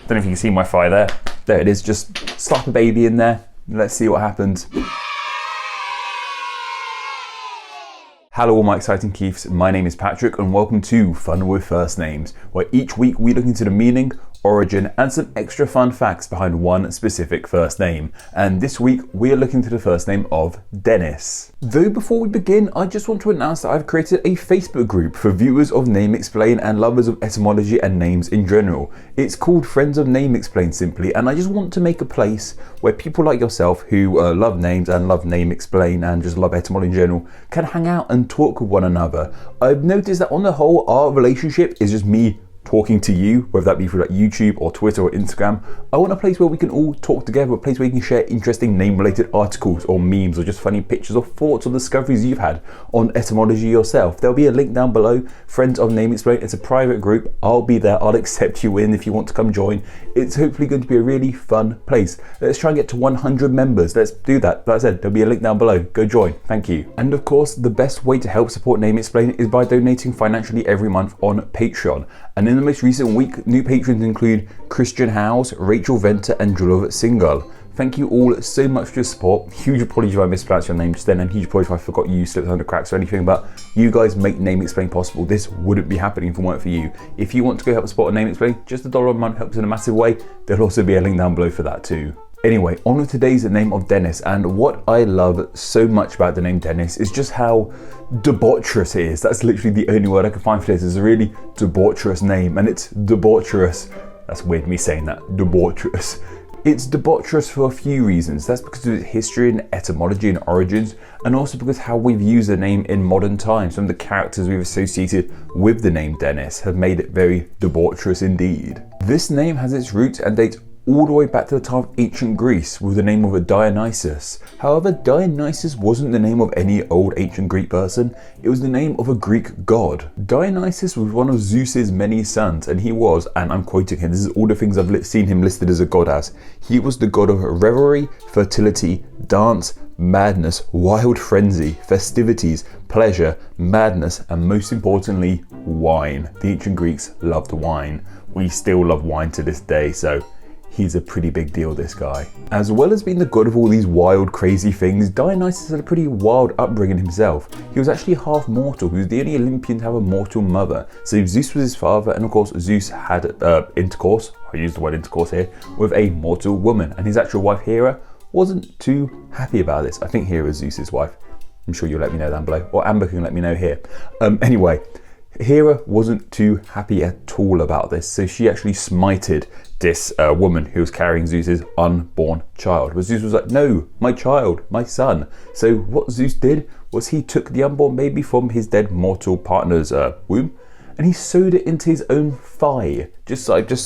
Don't know if you can see my fire there. There it is, just slap a baby in there. Let's see what happens. Hello all my exciting Keiths, my name is Patrick and welcome to Fun with First Names, where each week we look into the meaning, origin and some extra fun facts behind one specific first name. And this week we are looking into the first name of Dennis. Though before we begin, I just want to announce that I've created a Facebook group for viewers of Name Explain and lovers of etymology and names in general. It's called Friends of Name Explain simply, and I just want to make a place where people like yourself who love names and love Name Explain and just love etymology in general can hang out and talk with one another. I've noticed that on the whole our relationship is just me talking to you, whether that be through like YouTube or Twitter or Instagram. I want a place where we can all talk together, a place where you can share interesting name related articles or memes or just funny pictures or thoughts or discoveries you've had on etymology yourself. There'll be a link down below, Friends of Name Explain. It's a private group. I'll be there. I'll accept you in if you want to come join. It's hopefully going to be a really fun place. Let's try and get to 100 members. Let's do that. Like I said, there'll be a link down below. Go join. Thank you. And of course, the best way to help support Name Explain is by donating financially every month on Patreon. And in the most recent week, new patrons include Christian Howes, Rachel Venter and Julov Singal. Thank you all so much for your support. Huge apology if I mispronounced your name just then, and huge apology if I forgot you, slipped under cracks or anything, but you guys make Name Explain possible. This wouldn't be happening if it weren't for you. If you want to go help support Name Explain, just $1 a month helps in a massive way. There'll also be a link down below for that too. Anyway, on with today's name of Dennis, and what I love so much about the name Dennis is just how debaucherous it is. That's literally the only word I can find for this. It's a really debaucherous name, and it's debaucherous. That's weird me saying that, debaucherous. It's debaucherous for a few reasons. That's because of its history and etymology and origins, and also because how we've used the name in modern times. Some of the characters we've associated with the name Dennis have made it very debaucherous indeed. This name has its roots and dates all the way back to the time of ancient Greece with the name of a Dionysus. However, Dionysus wasn't the name of any old ancient Greek person, it was the name of a Greek god. Dionysus was one of Zeus's many sons, and he was, and I'm quoting him, this is all the things I've seen him listed as a god as, he was the god of revelry, fertility, dance, madness, wild frenzy, festivities, pleasure, madness, and most importantly, wine. The ancient Greeks loved wine. We still love wine to this day, so he's a pretty big deal, this guy. As well as being the god of all these wild, crazy things, Dionysus had a pretty wild upbringing himself. He was actually half mortal. He was the only Olympian to have a mortal mother. So Zeus was his father, and of course Zeus had intercourse, I use the word intercourse here, with a mortal woman. And his actual wife Hera wasn't too happy about this. I think Hera is Zeus's wife. I'm sure you'll let me know down below, or Amber can let me know here. Anyway, Hera wasn't too happy at all about this, so she actually smited this woman who was carrying Zeus's unborn child. But Zeus was like, no, my child, my son. So what Zeus did was he took the unborn baby from his dead mortal partner's womb, and he sewed it into his own thigh. It's like, don't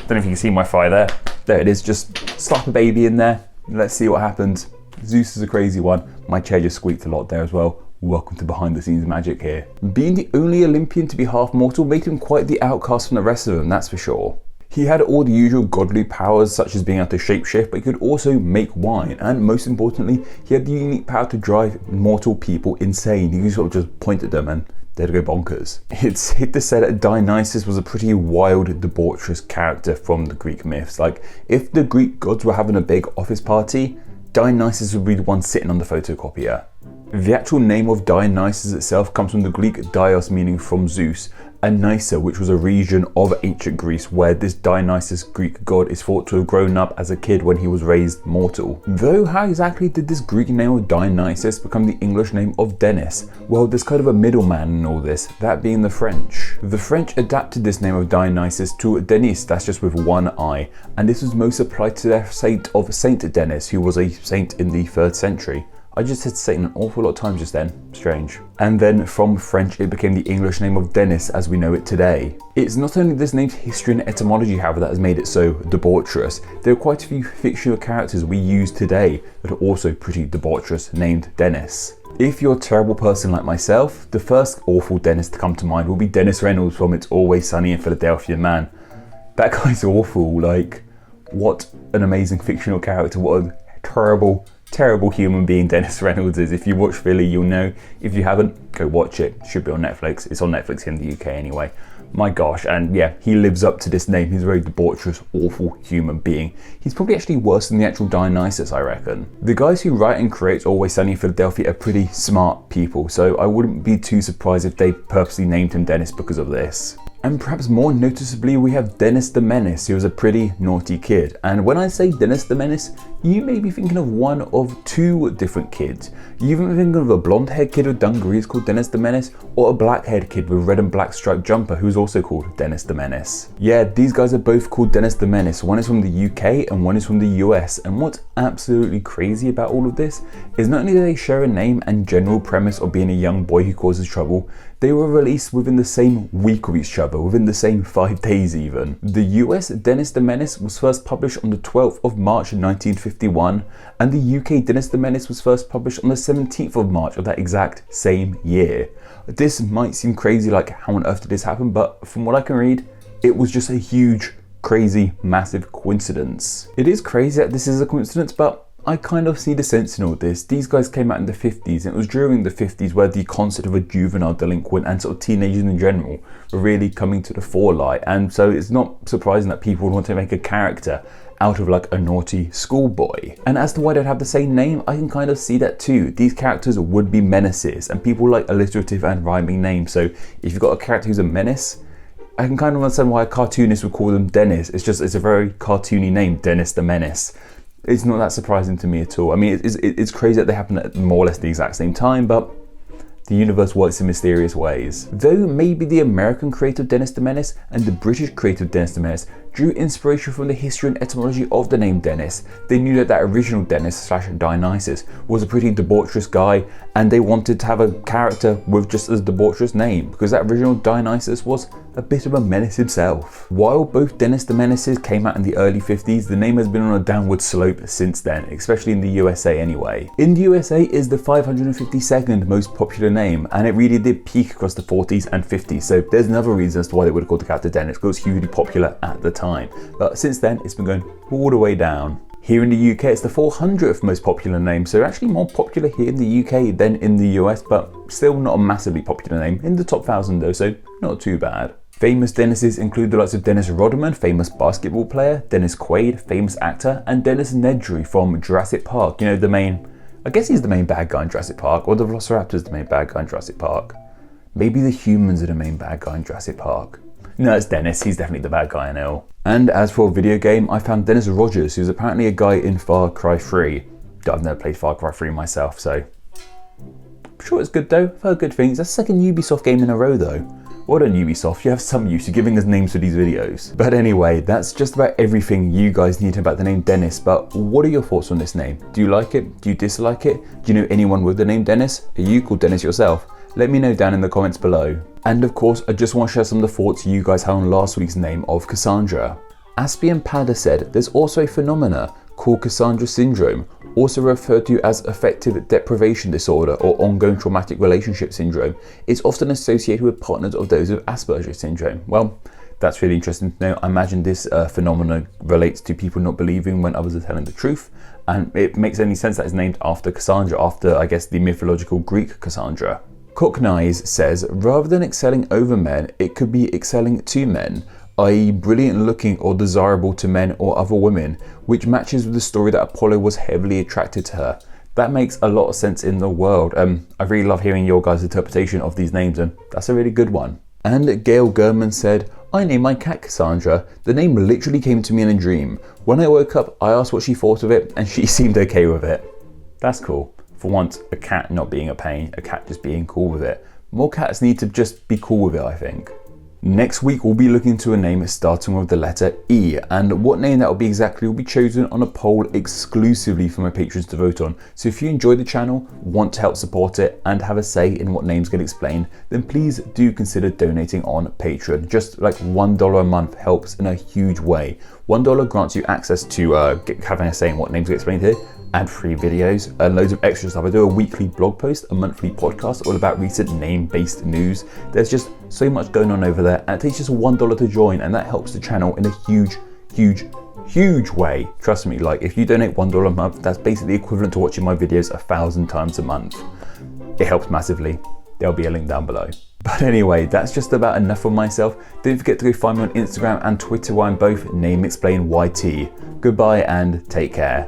know if you can see my thigh there. There it is, just slap a baby in there. Let's see what happens. Zeus is a crazy one. My chair just squeaked a lot there as well. Welcome to behind the scenes magic here. Being the only Olympian to be half mortal made him quite the outcast from the rest of them, that's for sure. He had all the usual godly powers such as being able to shapeshift, but he could also make wine, and most importantly, he had the unique power to drive mortal people insane. He could sort of just point at them and they'd go bonkers. It's safe to say that Dionysus was a pretty wild, debaucherous character from the Greek myths. Like, if the Greek gods were having a big office party, Dionysus would be the one sitting on the photocopier. The actual name of Dionysus itself comes from the Greek Dios, meaning from Zeus, and Nysa, which was a region of ancient Greece where this Dionysus Greek god is thought to have grown up as a kid when he was raised mortal. Though how exactly did this Greek name of Dionysus become the English name of Dennis? Well, there's kind of a middleman in all this, that being the French. The French adapted this name of Dionysus to Denis, that's just with one I, and this was most applied to their saint of Saint Denis, who was a saint in the 3rd century. I just said Satan an awful lot of times just then, strange. And then from French it became the English name of Dennis as we know it today. It's not only this name's history and etymology however that has made it so debaucherous, there are quite a few fictional characters we use today that are also pretty debaucherous named Dennis. If you're a terrible person like myself, the first awful Dennis to come to mind will be Dennis Reynolds from It's Always Sunny in Philadelphia. Man, that guy's awful. Like, what an amazing fictional character, what a terrible human being Dennis Reynolds is. If you watch Philly, you'll know. If you haven't, go watch it. It should be on Netflix. It's on Netflix in the UK anyway. My gosh, and yeah, he lives up to this name. He's a very debaucherous, awful human being. He's probably actually worse than the actual Dionysus, I reckon. The guys who write and create Always Sunny in Philadelphia are pretty smart people, so I wouldn't be too surprised if they purposely named him Dennis because of this. And perhaps more noticeably, we have Dennis the Menace, who was a pretty naughty kid. And when I say Dennis the Menace, you may be thinking of one of two different kids. You even thinking of a blonde-haired kid with dungarees called Dennis the Menace, or a black-haired kid with red and black striped jumper who's also called Dennis the Menace. Yeah, these guys are both called Dennis the Menace. One is from the UK and one is from the US. And what's absolutely crazy about all of this is not only do they share a name and general premise of being a young boy who causes trouble, they were released within the same week of each other, within the same 5 days even. The US Dennis the Menace was first published on the 12th of March 1951, and the UK Dennis the Menace was first published on the 17th of March of that exact same year. This might seem crazy, like how on earth did this happen, but from what I can read, it was just a huge, crazy, massive coincidence. It is crazy that this is a coincidence, but I kind of see the sense in all this. These guys came out in the 50s, and it was during the 50s where the concept of a juvenile delinquent and sort of teenagers in general were really coming to the forelight. And so it's not surprising that people would want to make a character out of like a naughty schoolboy. And as to why they'd have the same name, I can kind of see that too. These characters would be menaces, and people like alliterative and rhyming names. So if you've got a character who's a menace, I can kind of understand why a cartoonist would call them Dennis. It's a very cartoony name, Dennis the Menace. It's not that surprising to me at all. I mean, it's crazy that they happen at more or less the exact same time, but the universe works in mysterious ways. Though maybe the American creator Dennis the Menace and the British creator Dennis the Menace drew inspiration from the history and etymology of the name Dennis, they knew that original Dennis / Dionysus was a pretty debaucherous guy, and they wanted to have a character with just as debaucherous name, because that original Dionysus was a bit of a menace himself. While both Dennis the Menaces came out in the early 50s, the name has been on a downward slope since then, especially in the USA anyway. In the USA is the 552nd most popular name, and it really did peak across the 40s and 50s, so there's another reason as to why they would have called the character Dennis, because it was hugely popular at the time. But since then, it's been going all the way down. Here in the UK, it's the 400th most popular name, so actually more popular here in the UK than in the US, but still not a massively popular name. In the top 1,000 though, so not too bad. Famous Dennises include the likes of Dennis Rodman, famous basketball player, Dennis Quaid, famous actor, and Dennis Nedry from Jurassic Park. You know, I guess he's the main bad guy in Jurassic Park, or the Velociraptor's the main bad guy in Jurassic Park. Maybe the humans are the main bad guy in Jurassic Park. No, it's Dennis, he's definitely the bad guy in L. And as for a video game, I found Dennis Rogers, who's apparently a guy in Far Cry 3. I've never played Far Cry 3 myself, so I'm sure it's good though. I've heard good things. That's the second Ubisoft game in a row though. Well done Ubisoft, you have some use, you're giving us names for these videos. But anyway, that's just about everything you guys need to know about the name Dennis, but what are your thoughts on this name? Do you like it? Do you dislike it? Do you know anyone with the name Dennis? Are you called Dennis yourself? Let me know down in the comments below. And of course, I just want to share some of the thoughts you guys had on last week's name of Cassandra. Aspian Pada said, there's also a phenomena called Cassandra syndrome, also referred to as affective deprivation disorder or ongoing traumatic relationship syndrome. It's often associated with partners of those with Asperger's syndrome. Well, that's really interesting to know. I imagine this phenomenon relates to people not believing when others are telling the truth, and it makes any sense that it's named after Cassandra, after I guess the mythological Greek Cassandra. Cocknize says, rather than excelling over men, it could be excelling to men, i.e. brilliant looking or desirable to men or other women, which matches with the story that Apollo was heavily attracted to her. That makes a lot of sense in the world. I really love hearing your guys' interpretation of these names, and that's a really good one. And Gail Gurman said, I named my cat Cassandra. The name literally came to me in a dream. When I woke up, I asked what she thought of it, and she seemed okay with it. That's cool. For once, a cat not being a pain, a cat just being cool with it. More cats need to just be cool with it, I think. Next week, we'll be looking to a name starting with the letter E, and what name that will be exactly will be chosen on a poll exclusively for my patrons to vote on. So if you enjoy the channel, want to help support it, and have a say in what names get explained, then please do consider donating on Patreon. Just like $1 a month helps in a huge way. $1 grants you access to having a say in what names get explained here, ad-free videos, and loads of extra stuff. I do a weekly blog post, a monthly podcast all about recent name-based news. There's just so much going on over there, and it takes just $1 to join, and that helps the channel in a huge way. Trust me, like if you donate $1 a month, that's basically equivalent to watching my videos 1,000 times a month. It helps massively. there'll be a link down below. But anyway, that's just about enough for myself. Don't forget to go find me on Instagram and Twitter where I'm both NameExplainYT. Goodbye and take care.